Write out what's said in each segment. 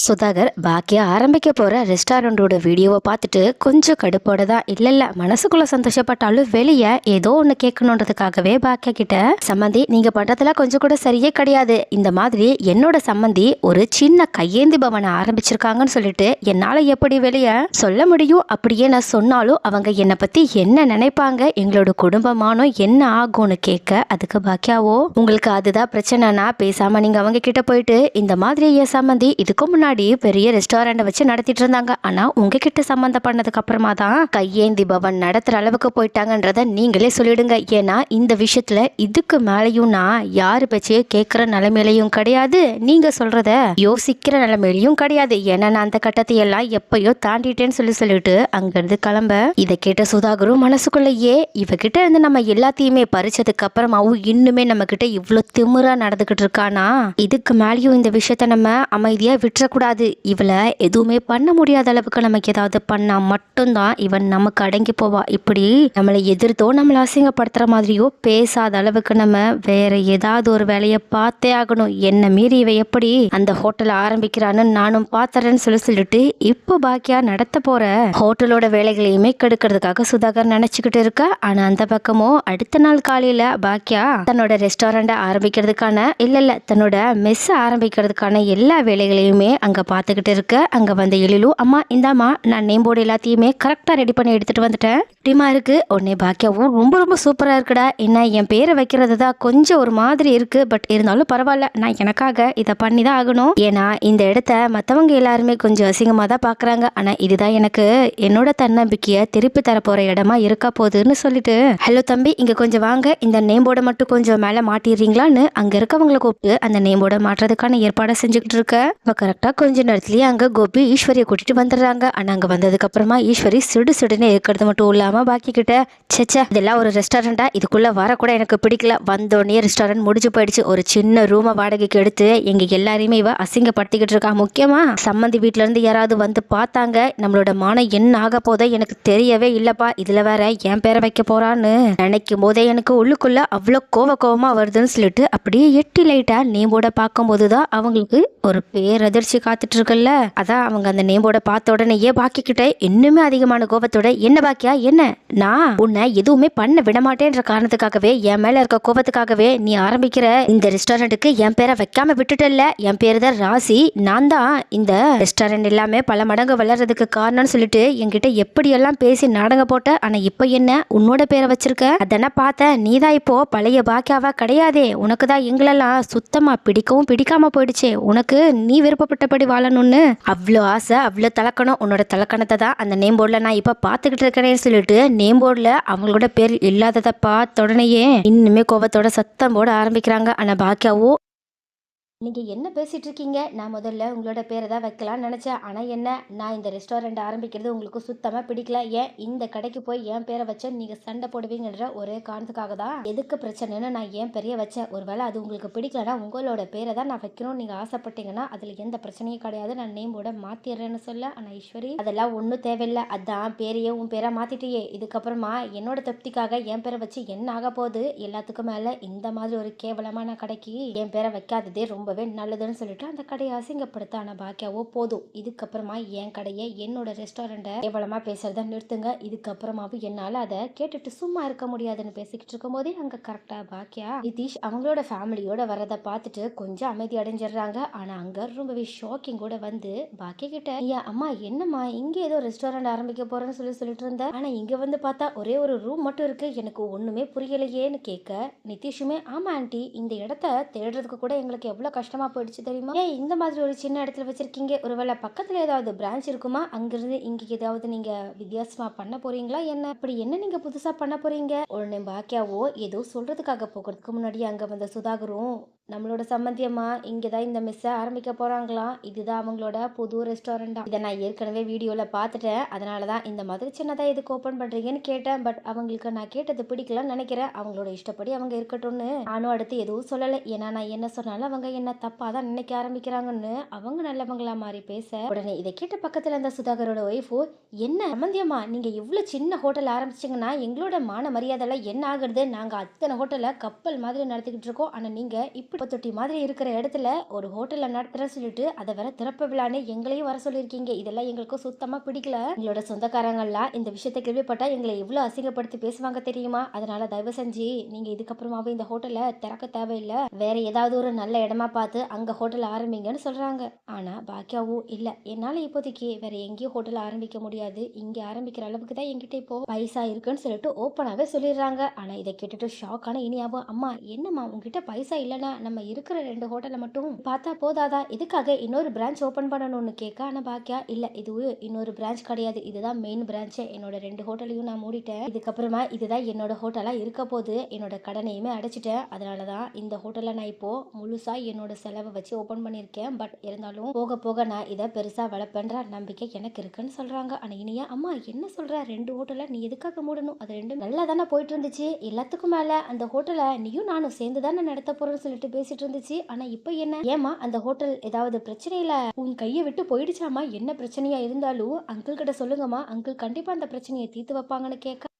சுதாகர் பாக்கியா ஆரம்பிக்க போற ரெஸ்டாரண்டோட வீடியோவை பார்த்துட்டு கொஞ்சம் கடுப்போட தான் இல்ல மனசுக்குள்ள சந்தோஷப்பட்டாலும் வெளியே ஏதோ ஒண்ணு கேட்கணுன்றதுக்காகவே பாக்கியா கிட்ட, சம்மந்தி நீங்க பண்றதுல கொஞ்சம் கூட சரியே கிடையாது, இந்த மாதிரி என்னோட சம்மந்தி ஒரு சின்ன கையேந்தி பவனை ஆரம்பிச்சிருக்காங்கன்னு சொல்லிட்டு என்னால எப்படி வெளியே சொல்ல முடியும்? அப்படியே நான் சொன்னாலும் அவங்க என்னை பத்தி என்ன நினைப்பாங்க, எங்களோட குடும்பமானோ என்ன ஆகும்னு கேட்க, அதுக்கு பாக்கியாவோ உங்களுக்கு அதுதான் பிரச்சனைனா பேசாம நீங்க அவங்க கிட்ட போயிட்டு இந்த மாதிரி என் சம்மந்தி இதுக்கு முன்னாடி பெரிய ரெஸ்டாரண்ட் வச்சு நடத்திட்டு இருந்தாங்க, ஆனா உங்ககிட்ட சம்பந்தம் பண்ணதுக்கு அப்புறமா தான் கையேந்தி பவன் நடத்துற அளவுக்கு போயிட்டாங்கன்றத நீங்களே சொல்லிடுங்க. ஏன்னா இந்த விஷயத்துல இதுக்கு மேலையும் நான் யாரு பேச்சையும் கேட்கிற நிலைமையிலையும் கிடையாது, நீங்க சொல்றத யோசிக்கிற நிலைமையிலையும் கிடையாது. ஏன்னா நான் அந்த கட்டத்தை எல்லாம் எப்பயோ தாண்டிட்டேன்னு சொல்லிட்டு அங்கிருந்து கிளம்ப, இதை கேட்ட சுதாகரும் மனசுக்குள்ளேயே இவகிட்ட இருந்து நம்ம எல்லாத்தையுமே பறிச்சதுக்கு அப்புறமாவும் இன்னுமே நம்ம கிட்ட இவ்வளவு திமிரா நடந்துகிட்டு இருக்கானா, இதுக்கு மேலேயும் இந்த விஷயத்த நம்ம அமைதியா விட்டுறக்கூடாது, இவளை எதுவுமே பண்ண முடியாத அளவுக்கு நமக்கு ஏதாவது பண்ணா மட்டும்தான் இவன் நமக்கு அடங்கி போவா, இப்படி நம்மளை எதிர்த்தோ நம்மளை அசிங்கப்படுத்துற மாதிரியோ பேசாத அளவுக்கு நம்ம வேற ஏதாவது ஒரு வேலையை பார்த்தே ஆகணும், என்ன மீறி இவ எப்படி அந்த ஹோட்டலை ஆரம்பிக்கிறான்னு நானும் பார்த்தறேன்னு சொல்லிட்டு இப்போ பாக்கியா நடத்த போற ஹோட்டலோட வேலைகளையுமே கெடுக்கிறதுக்காக சுதாகர் நினைச்சுக்கிட்டு இருக்க. ஆனா அந்த பக்கமோ அடுத்த நாள் காலையில பாக்கியா தன்னோட ரெஸ்டாரண்ட ஆரம்பிக்கிறதுக்கான இல்ல தன்னோட மெஸ் ஆரம்பிக்கிறதுக்கான எல்லா வேலைகளையுமே அங்க பாத்துக்கிட்டு இருக்க. அங்க வந்த எழிலு, அம்மா இந்தாமா நான் நேம் போர்டு எல்லாத்தையுமே கரெக்டா ரெடி பண்ணி எடுத்துட்டு வந்துட்டேன், எப்படிமா இருக்கு? உடனே பாக்கியாவும் ரொம்ப ரொம்ப சூப்பரா இருக்குடா, என்ன என் பேரை வைக்கிறது தான் கொஞ்சம் ஒரு மாதிரி இருக்கு, பட் இருந்தாலும் பரவாயில்ல, நான் எனக்காக இதை பண்ணி தான் ஆகணும், ஏன்னா இந்த இடத்த மற்றவங்க எல்லாருமே கொஞ்சம் அசிங்கமாக தான் பார்க்குறாங்க, ஆனால் இதுதான் எனக்கு என்னோட தன்னம்பிக்கையை திருப்பி தரப்போகிற இடமா இருக்கா போகுதுன்னு சொல்லிட்டு, ஹலோ தம்பி இங்கே கொஞ்சம் வாங்க, இந்த நேம் போர்டை மட்டும் கொஞ்சம் மேலே மாட்டிடுறீங்களான்னு அங்கே இருக்கவங்களை கூப்பிட்டு அந்த நேம் போர்டை மாட்டுறதுக்கான ஏற்பாடை செஞ்சுக்கிட்டு இருக்க. இப்போ கரெக்டாக கொஞ்ச நேரத்துலேயே அங்கே கோபி ஈஸ்வரியை கூட்டிட்டு வந்துடுறாங்க. ஆனால் அங்கே வந்ததுக்கு அப்புறமா ஈஸ்வரி சிடுன்னு இருக்கிறது மட்டும் இல்லாமல் பாக்கி கிட்ட, சேச்சா இதெல்லாம் ஒரு ரெஸ்டாரண்டா, இதுக்குள்ளே வரக்கூட எனக்கு பிடிக்கல, வந்தோடனே ரெஸ்டாரண்ட் முடிஞ்சு போயிடுச்சு, ஒரு சின்ன ரூமை வாடகைக்கு எடுத்து எங்க எல்லாரையுமே இவ அசிங்கப்படுத்திக்கிட்டு இருக்கா, முக்கியமா சம்மந்தி வீட்டுல இருந்து யாராவது வந்து பார்த்தாங்க நம்மளோட மானம் என்ன ஆக போதோ எனக்கு தெரியவே இல்லப்பா, இதுல வேற என் பேரை வைக்க போறான்னு நினைக்கும் போதே எனக்கு உள்ளுக்குள்ள அவ்வளோ கோவமா வருதுன்னு சொல்லிட்டு அப்படியே எட்டி லைட்டா நேம்போட பார்க்கும் போதுதான் அவங்களுக்கு ஒரு பேரதிர்ச்சி காத்துட்டு இருக்குல்ல. அதான் அவங்க அந்த நேம்போட பார்த்த உடனே பாக்கிக்கிட்ட இன்னுமே அதிகமான கோபத்தோட, என்ன பாக்கியா என்ன, நான் உன்னை எதுவுமே பண்ண விடமாட்டேன்ற காரணத்துக்காகவே என் மேல இருக்க கோபத்துக்காகவே நீ ஆரம்பிக்கிற இந்த ரெஸ்டாரண்ட்டுக்கு என் பேரை வைக்காம விட்டுட்டல்ல, என் பேரு தான் ராசி, நான் தான் இந்த ரெஸ்டாரண்ட் எல்லாமே பல மடங்கு வளர்றதுக்கு காரணம்னு சொல்லிட்டு என்கிட்ட எப்படியெல்லாம் பேசி நாடகம் போட்ட, ஆனா இப்ப என்ன உன்னோட பேரை வச்சிருக்க, அதெல்லாம் பார்த்த நீதான் இப்போ பழைய பாக்கியாவா கிடையாதே, உனக்கு தான் எங்களெல்லாம் சுத்தமா பிடிக்கவும் பிடிக்காம போயிடுச்சே, உனக்கு நீ விருப்பப்பட்டபடி வாழணும்னு அவ்வளோ ஆசை அவ்வளோ தலக்கணும், உன்னோட தலக்கணத்தை தான் அந்த நேம் போர்டில் நான் இப்போ பார்த்துக்கிட்டு இருக்கிறேன்னு சொல்லிட்டு நேம் போர்டில் அவங்களோட பேர் இல்லாததை பார்த்த உடனேயே இன்னுமே கோபத்தோட சத்தம் போட ஆரம்பிக்கிறாங்க. ஆனால் பாக்கியாவோ, நீங்க என்ன பேசிட்டு இருக்கீங்க, நான் முதல்ல உங்களோட பேரை தான் வைக்கலாம்னு நினைச்சேன், ஆனா என்ன நான் இந்த ரெஸ்டாரண்ட் ஆரம்பிக்கிறது உங்களுக்கு சுத்தமா பிடிக்கல, ஏன் இந்த கடைக்கு போய் என் பேரை வச்ச நீங்க சண்டை போடுவீங்கன்ற ஒரே காரணத்துக்காக தான் எதுக்கு பிரச்சனைன்னு நான் ஏன் பெரிய வச்சேன், ஒருவேளை அது உங்களுக்கு பிடிக்கலன்னா உங்களோட பேரை தான் நான் வைக்கணும்னு நீங்க ஆசைப்பட்டீங்கன்னா அதுல எந்த பிரச்சனையும் கிடையாது, நான் நேம் போட மாத்திடுறேன்னு சொல்ல. ஆனா ஈஸ்வரி அதெல்லாம் ஒன்றும் தேவையில்லை, அதான் பேரையே உன் பேரை மாத்திட்டியே, இதுக்கப்புறமா என்னோட திருப்திக்காக என் பேரை வச்சு என்ன ஆக போகுது, எல்லாத்துக்கும் மேல இந்த மாதிரி ஒரு கேவலமான கடைக்கு என் பேரை வைக்காததே ரொம்பவே நல்லதுன்னு சொல்லிட்டு அந்த கடையை அசிங்கப்படுத்த. ஆனா பாக்கியாவோ, போதும் இதுக்கப்புறமா என் கடையை என்னோட ரெஸ்டாரண்ட்டை கேவலமா பேசுறத நிறுத்துங்க, இதுக்கப்புறமாவும் என்னால அதை கேட்டுட்டு சும்மா இருக்க முடியாதுன்னு பேசிக்கிட்டு இருக்கும் போதே அங்க கரெக்டா பாக்கியா நிதிஷ் அவங்களோட ஃபேமிலியோட வரதை பார்த்துட்டு கொஞ்சம் அமைதி அடைஞ்சிடுறாங்க. ஆனா அங்க ரொம்பவே ஷாக்கிங் கூட வந்து பாக்கியா கிட்ட, ஐயா அம்மா என்னம்மா இங்க ஏதோ ரெஸ்டாரண்ட் ஆரம்பிக்க போறேன்னு சொல்லிட்டு இருந்த, ஆனா இங்க வந்து பார்த்தா ஒரே ஒரு ரூம் மட்டும் இருக்கு, எனக்கு ஒண்ணுமே புரியலையேன்னு கேட்க, நிதிஷுமே ஆமா ஆண்டி இந்த இடத்த தேடுறதுக்கு கூட எங்களுக்கு எவ்வளவு கஷ்டமா போயிடுச்சு தெரியுமா, ஏன் இந்த மாதிரி ஒரு சின்ன இடத்துல வச்சிருக்கீங்க, ஒருவேளை பக்கத்துல ஏதாவது பிரான்ச் இருக்குமா, அங்கிருந்து இங்க ஏதாவது நீங்க வித்தியாசமா பண்ண போறீங்களா என்ன, அப்படி என்ன நீங்க புதுசா பண்ண போறீங்க. உடனே பாக்கியாவோ ஏதோ சொல்றதுக்காக போகிறதுக்கு முன்னாடி அங்க வந்த சுதாகரும், நம்மளோட சம்மந்தியம்மா இங்கதான் இந்த மெஸ்ஸ ஆரம்பிக்க போறாங்களாம், இதுதான் அவங்களோட புது ரெஸ்டாரண்டா, இதை நான் ஏற்கனவே வீடியோல பார்த்துட்டேன், அதனாலதான் இந்த மாதிரி சின்னதா எதுக்கு ஓபன் பண்றீங்கன்னு கேட்டேன், பட் அவங்களுக்கு நான் கேட்டது பிடிக்கலன்னு நினைக்கிறேன், அவங்களோட இஷ்டப்படி அவங்க இருக்கட்டும்னு நானும் அடுத்து எதுவும் சொல்லலை, ஏன்னா நான் என்ன சொன்னாலும் அவங்க என்ன தப்பா தான் நினைக்க ஆரம்பிக்கிறாங்கன்னு அவங்க நல்லவங்களா மாறி பேச. உடனே இதை கேட்ட பக்கத்துல இருந்த சுதாகரோட ஒய்ஃபோ, என்ன சம்பந்தியம்மா நீங்க இவ்வளவு சின்ன ஹோட்டல் ஆரம்பிச்சிங்கன்னா எங்களோட மான மரியாதை என்ன ஆகுறது, நாங்க அத்தனை ஹோட்டலை கப்பல் மாதிரி நடத்திக்கிட்டு இருக்கோம், ஆனா நீங்க இப்படி குப்பை தொட்டி மாதிரி இருக்கிற இடத்துல ஒரு ஹோட்டல்ல நடத்துற சொல்லிட்டு அதை வேற திறப்பு விழான்னு எங்களையும் வர சொல்லியிருக்கீங்க. இதெல்லாம் எங்களுக்கு சுத்தமா பிடிக்கல. எங்களோட சொந்தக்காரங்கள்லாம் இந்த விஷயத்தை கேள்விப்பட்டா எங்களை எவ்வளவு அசிங்கப்படுத்தி பேசுவாங்க தெரியுமா? அதனால தயவு செஞ்சு நீங்க இதுக்கப்புறமாவே இந்த ஹோட்டலை திறக்க தேவையில்லை, வேற ஏதாவது ஒரு நல்ல இடமா பார்த்து அங்க ஹோட்டல் ஆரம்பிங்கன்னு சொல்றாங்க. ஆனா பாக்கியாவும் இல்ல, என்னால இப்போதைக்கு வேற எங்கேயும் ஹோட்டல் ஆரம்பிக்க முடியாது, இங்க ஆரம்பிக்கிற அளவுக்கு தான் என்கிட்ட இப்போ பைசா இருக்குன்னு சொல்லிட்டு ஓப்பனாவே சொல்லிடுறாங்க. ஆனா இதை கேட்டுட்டு ஷாக்கான இனியாவும், அம்மா என்னம்மா உங்ககிட்ட பைசா இல்லைன்னா நம்ம இருக்கிற 2 ஹோட்டலை மட்டும் பார்த்தா போதாதா, இதுக்காக இன்னொரு பிரான்ச் ஓபன் பண்ணணும்னு கேட்க. ஆனா பாக்கியா இல்ல, இது இன்னொரு பிரான்ச் கிடையாது, இதுதான் மெயின் பிரான்ச். என்னோட 2 ஹோட்டலையும் நான் மூடிட்டேன், இதுக்கப்புறமா இதுதான் என்னோட ஹோட்டலா இருக்க போது, என்னோட கடனையுமே அடைச்சிட்டேன். அதனாலதான் இந்த ஹோட்டலை நான் இப்போ முழுசா என்னோட செலவை வச்சு ஓபன் பண்ணியிருக்கேன். பட் இருந்தாலும் போக போக நான் இதை பெருசா வளர்ப்பேன்ற நம்பிக்கை எனக்கு இருக்குன்னு சொல்றாங்க. ஆனா இனியா, அம்மா என்ன சொல்ற, 2 ஹோட்டலை நீ எதுக்காக மூடணும், அது 2 நல்லா தானே போயிட்டு இருந்துச்சு, எல்லாத்துக்கும் மேல அந்த ஹோட்டலை நீயும் நானும் சேர்ந்து தானே நடத்த போறோம்னு சொல்லிட்டு பேசிட்டு இருந்துச்சு. ஆனா இப்போ என்ன, ஏமா அந்த ஹோட்டல் ஏதாவது பிரச்சனையில உன் கையை விட்டு போயிடுச்சாமா, என்ன பிரச்சனையா இருந்தாலும் அங்கிள் கிட்ட சொல்லுங்கம்மா, அங்கிள் கண்டிப்பா அந்த பிரச்சனையை தீர்த்து வைப்பாங்கன்னு கேட்க.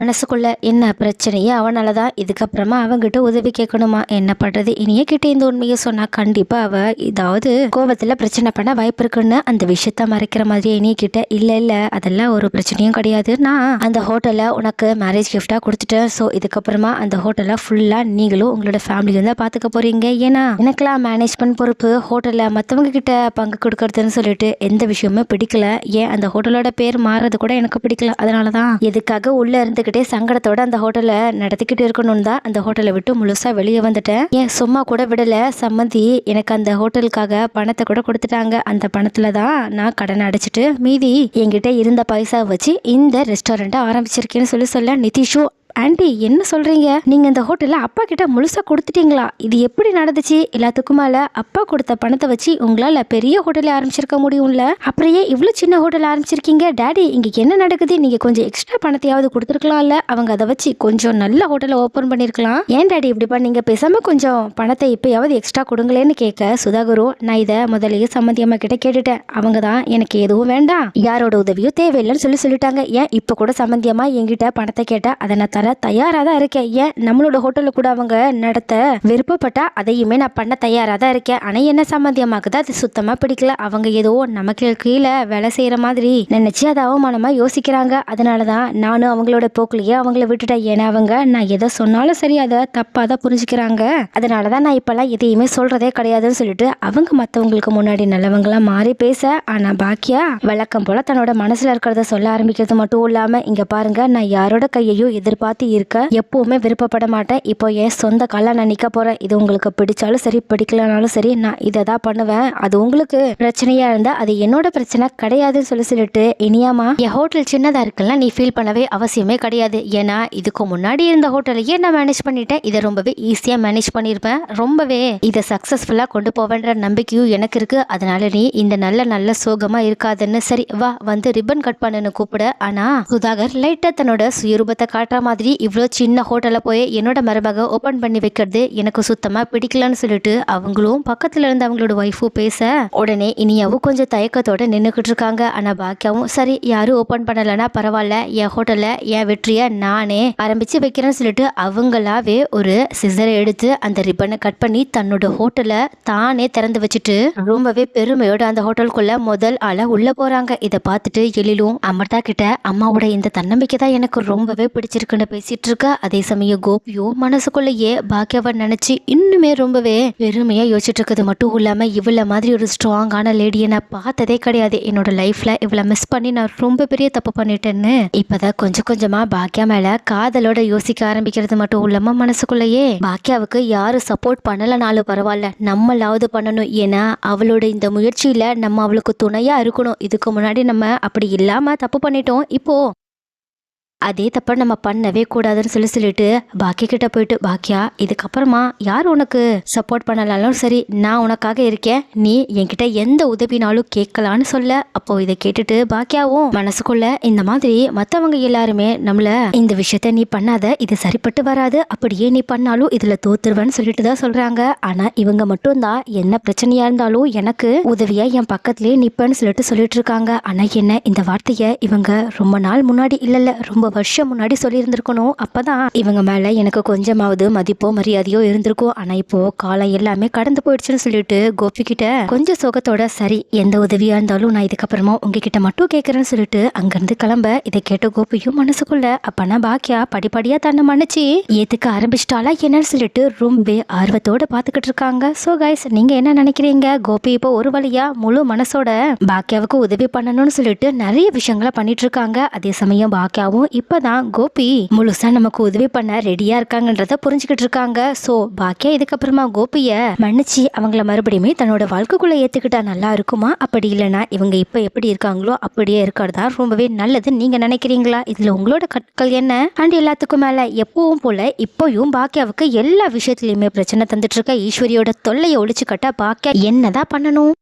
மனசுக்குள்ள என்ன பிரச்சனையே அவனால தான், இதுக்கப்புறமா அவங்கிட்ட உதவி கேட்கணுமா, என்ன பண்றது, இனிய கிட்ட இந்த உண்மையை சொன்னா கண்டிப்பா அவ ஏதாவது கோபத்துல பிரச்சனை பண்ண வாய்ப்பு இருக்குன்னு அந்த விஷயத்த மறைக்கிற மாதிரி இனிய கிட்ட இல்ல அதெல்லாம் ஒரு பிரச்சனையும் கிடையாது, நான் அந்த ஹோட்டலை உனக்கு மேரேஜ் கிஃப்டா கொடுத்துட்டேன். ஸோ இதுக்கப்புறமா அந்த ஹோட்டலை ஃபுல்லா நீங்களும் உங்களோட ஃபேமிலியும் தான் பாத்துக்க போறீங்க. ஏன்னா எனக்கெல்லாம் மேனேஜ்மெண்ட் பொறுப்பு, ஹோட்டல்ல மத்தவங்க கிட்ட பங்கு கொடுக்கறதுன்னு சொல்லிட்டு எந்த விஷயமுமே பிடிக்கல. ஏன் அந்த ஹோட்டலோட பேர் மாறது கூட எனக்கு பிடிக்கல. அதனாலதான் எதுக்காக உள்ள இருந்து சங்கடத்தோட அந்த ஹோட்டலை நடத்திக்கிட்டு இருக்கணும்னு தான் அந்த ஹோட்டலை விட்டு முழுசா வெளியே வந்துட்டேன். ஏன் சும்மா கூட விடல, சம்மந்தி எனக்கு அந்த ஹோட்டலுக்காக பணத்தை கூட கொடுத்துட்டாங்க. அந்த பணத்துல தான் நான் கடனை அடைச்சிட்டு மீதி என்கிட்ட இருந்த பைசா வச்சு இந்த ரெஸ்டாரண்ட்டை ஆரம்பிச்சிருக்கேன்னு சொல்ல நிதிஷும், ஆண்டி என்ன சொல்றீங்க, நீங்க இந்த ஹோட்டல்ல அப்பா கிட்ட முழுசா கொடுத்துட்டீங்களா, இது எப்படி நடந்துச்சு, எல்லாத்துக்கும் மேல அப்பா கொடுத்த பணத்தை வச்சு உங்களால பெரிய ஹோட்டல் ஆரம்பிச்சிருக்க முடியும்ல, அப்படியே இவ்வளவு சின்ன ஹோட்டல் ஆரம்பிச்சிருக்கீங்க, டாடி இங்க என்ன நடக்குது, நீங்க கொஞ்சம் எக்ஸ்ட்ரா பணத்தையாவது கொடுத்துருக்கலாம்ல, அவங்க அதை வச்சு கொஞ்சம் நல்ல ஹோட்டலை ஓபன் பண்ணிருக்கலாம், ஏன் டாடி இப்படி பண்ணீங்க, பேசாம கொஞ்சம் பணத்தை இப்பயாவது எக்ஸ்ட்ரா கொடுங்களேன்னு கேட்க சுதாகரும், நான் இதை முதலையே சம்மந்தி அம்மா கிட்ட கேட்டுட்டேன், அவங்க தான் எனக்கு எதுவும் வேண்டாம், யாரோட உதவியும் தேவையில்லைன்னு சொல்லிட்டாங்க. ஏன் இப்ப கூட சம்மந்தி அம்மா என்கிட்ட பணத்தை கேட்டா அதை நான் தயாரா தான் இருக்கேன், ஏன் நம்மளோட ஹோட்டல்ல கூட அவங்க நடத்த விருப்பப்பட்டா அதையுமே நான் பண்ண தயாரா தான் இருக்கேன். ஆனா என்ன சம்மந்தியமாக்கு தான் அது சுத்தமா பிடிக்கல, அவங்க ஏதோ நமக்கு கீழே வேலை செய்யற மாதிரி நினைச்சு அதை அவமானமா யோசிக்கிறாங்க. அதனாலதான் நானும் அவங்களோட போக்குலயே அவங்கள விட்டுட்டேன். ஏன்னா அவங்க நான் எதை சொன்னாலும் சரி அதை தப்பா தான் புரிஞ்சுக்கிறாங்க. அதனாலதான் நான் இப்பெல்லாம் எதையுமே சொல்றதே கிடையாதுன்னு சொல்லிட்டு அவங்க மத்தவங்களுக்கு முன்னாடி நல்லவங்களா மாறி பேச. ஆனா பாக்கியா வழக்கம் போல தன்னோட மனசுல இருக்கிறத சொல்ல ஆரம்பிக்கிறது மட்டும் இல்லாம, இங்க பாருங்க நான் யாரோட கையையும் எதிர்பார்த்து இருக்க எப்பவுமே விருப்பப்பட மாட்டேன், இப்போ என் சொந்த கால நான் நிக்க போறேன், இது உங்களுக்கு பிடிச்சாலும் சரி பிடிக்கலனாலும் சரி நான் இதை தான் பண்ணுவேன், அது உங்களுக்கு பிரச்சனையா இருந்தா அது என்னோட பிரச்சனை கிடையாதுன்னு சொல்லிட்டு, இனியாமா என் ஹோட்டல் சின்னதா இருக்குல்ல, நீ ஃபீல் பண்ணவே அவசியமே கிடையாது, ஏன்னா இதுக்கு முன்னாடி இருந்த ஹோட்டலையே நான் மேனேஜ் பண்ணிட்டேன், இதை ரொம்பவே ஈஸியா மேனேஜ் பண்ணிருப்பேன், ரொம்பவே இதை சக்சஸ்ஃபுல்லா கொண்டு போவேன்ற நம்பிக்கையும் எனக்கு இருக்கு. அதனால நீ இந்த நல்ல சோகமா இருக்காதுன்னு, சரி வா வந்து ரிப்பன் கட் பண்ணுன்னு கூப்பிட. ஆனா சுதாகர் லைட்டா தன்னோட சுயரூபத்தை காட்டுற மாதிரி இவ்வளோ சின்ன ஹோட்டல்ல போய் என்னோட மருமக ஓபன் பண்ணி வைக்கிறது எனக்கு சுத்தமா பிடிக்கலன்னு சொல்லிட்டு அவங்களும் பக்கத்துல இருந்து அவங்களோட ஒய்ஃபும் பேச, உடனே இனியாவும் கொஞ்சம் தயக்கத்தோட நின்னுக்கிட்டு இருக்காங்க. ஆனா பாக்கியாவும் சரி யாரும் ஓபன் பண்ணலன்னா பரவாயில்ல, என் ஹோட்டல்ல என் வெற்றியை நானே ஆரம்பிச்சு வைக்கிறேன்னு சொல்லிட்டு அவங்களாவே ஒரு சிசரை எடுத்து அந்த ரிப்பனை கட் பண்ணி தன்னோட ஹோட்டலை தானே திறந்து வச்சுட்டு ரொம்பவே பெருமையோட அந்த ஹோட்டலுக்குள்ள முதல் ஆள உள்ள போறாங்க. இதை பார்த்துட்டு எழிலும் அமர்தா கிட்ட, அம்மாவோட இந்த தன்னம்பிக்கை தான் எனக்கு ரொம்பவே பிடிச்சிருக்குன்னு பேசிட்டு இருக்க. அதே சமயம் கோபியோ மனசுக்குள்ளேயே பாக்கியாவை நினைச்சு இன்னுமே ரொம்பவே பெருமையா யோசிச்சுட்டு இருக்கிறது மட்டும் இல்லாம, இவ்வளவு மாதிரி ஒரு ஸ்ட்ராங்கான லேடியை நான் பார்த்ததே கிடையாது, என்னோட லைஃப்ல இவ்வளவு மிஸ் பண்ணி நான் ரொம்ப பெரிய தப்பு பண்ணிட்டேன்னு இப்பதான் கொஞ்சம் கொஞ்சமா பாக்கியா மேல காதலோட யோசிக்க ஆரம்பிக்கிறது மட்டும் இல்லாம, மனசுக்குள்ளேயே பாக்கியாவுக்கு யாரு சப்போர்ட் பண்ணலனாலும் பரவாயில்ல நம்மளாவது பண்ணணும், ஏன்னா அவளோட இந்த முயற்சியில நம்ம அவளுக்கு துணையா இருக்கணும், இதுக்கு முன்னாடி நம்ம அப்படி இல்லாம தப்பு பண்ணிட்டோம், இப்போ அதே தப்ப நம்ம பண்ணவே கூடாதுன்னு சொல்லிட்டு பாக்கியா கிட்ட போயிட்டு, பாக்கியா இதுக்கப்புறமா யார் உனக்கு சப்போர்ட் பண்ணலாலும் சரி நான் உனக்காக இருக்கேன், நீ என்கிட்ட எந்த உதவினாலும் கேட்கலான்னு சொல்ல. அப்போ இதை கேட்டுட்டு பாக்கியாவும் மனசுக்குள்ள, இந்த மாதிரி மத்தவங்க எல்லாருமே நம்மள இந்த விஷயத்த நீ பண்ணாத, இது சரிப்பட்டு வராது, அப்படியே நீ பண்ணாலும் இதுல தோத்துருவேன்னு சொல்லிட்டு தான் சொல்றாங்க. ஆனா இவங்க மட்டும்தான் என்ன பிரச்சனையா இருந்தாலும் எனக்கு உதவியா என் பக்கத்திலேயே நிப்பேன்னு சொல்லிட்டு இருக்காங்க. ஆனா என்ன இந்த வார்த்தைய இவங்க ரொம்ப நாள் முன்னாடி இல்ல ரொம்ப வருஷம் முன்னாடி சொல்லியிருந்திருக்கணும். அப்பதான் இவங்க மேல எனக்கு கொஞ்சமாவது மதிப்போ மரியாதையோ இருந்திருக்கும். ஆனா இப்போ காலம் எல்லாமே கடந்து போயிடுச்சுன்னு சொல்லிட்டு கோபி கிட்ட கொஞ்சம் சோகத்தோட, சரி எந்த உதவியா இருந்தாலும் நான் இதுக்கப்புறமா உங்ககிட்ட மட்டும் கேட்கறேன்னு சொல்லிட்டு அங்கிருந்து கிளம்ப. இதை கேட்ட கோபியும் மனசுக்குள்ள அப்பனா பாக்கியா படிப்படியா தன்னை மன்னிச்சு ஏத்துக்க ஆரம்பிச்சிட்டாலா என்னன்னு சொல்லிட்டு ரொம்ப ஆர்வத்தோட பாத்துக்கிட்டு இருக்காங்க. சோ கைஸ், நீங்க என்ன நினைக்கிறீங்க? கோபி இப்போ ஒரு வழியா முழு மனசோட பாக்கியாவுக்கு உதவி பண்ணணும்னு சொல்லிட்டு நிறைய விஷயங்களை பண்ணிட்டு இருக்காங்க. அதே சமயம் பாக்கியாவும் இப்பதான் கோபி முழுசா நமக்கு உதவி பண்ண ரெடியா இருக்காங்கன்றத புரிஞ்சுக்கிட்டு இருக்காங்க. சோ பாக்கியா இதுக்கப்புறமா கோபிய மன்னிச்சு அவங்கள மறுபடியுமே தன்னோட வாழ்க்கைக்குள்ள ஏத்துக்கிட்டா நல்லா இருக்குமா? அப்படி இல்லைன்னா இவங்க இப்ப எப்படி இருக்காங்களோ அப்படியே இருக்கிறதா ரொம்பவே நல்லது. நீங்க நினைக்கிறீங்களா? இதுல உங்களோட கற்கள் என்ன? அண்ட் எல்லாத்துக்கும் மேல எப்பவும் போல இப்போயும் பாக்கியாவுக்கு எல்லா விஷயத்திலயுமே பிரச்சனை தந்துட்டு இருக்க ஈஸ்வரியோட தொல்லையை ஒழிச்சு கட்ட பாக்கியா என்னதான் பண்ணணும்?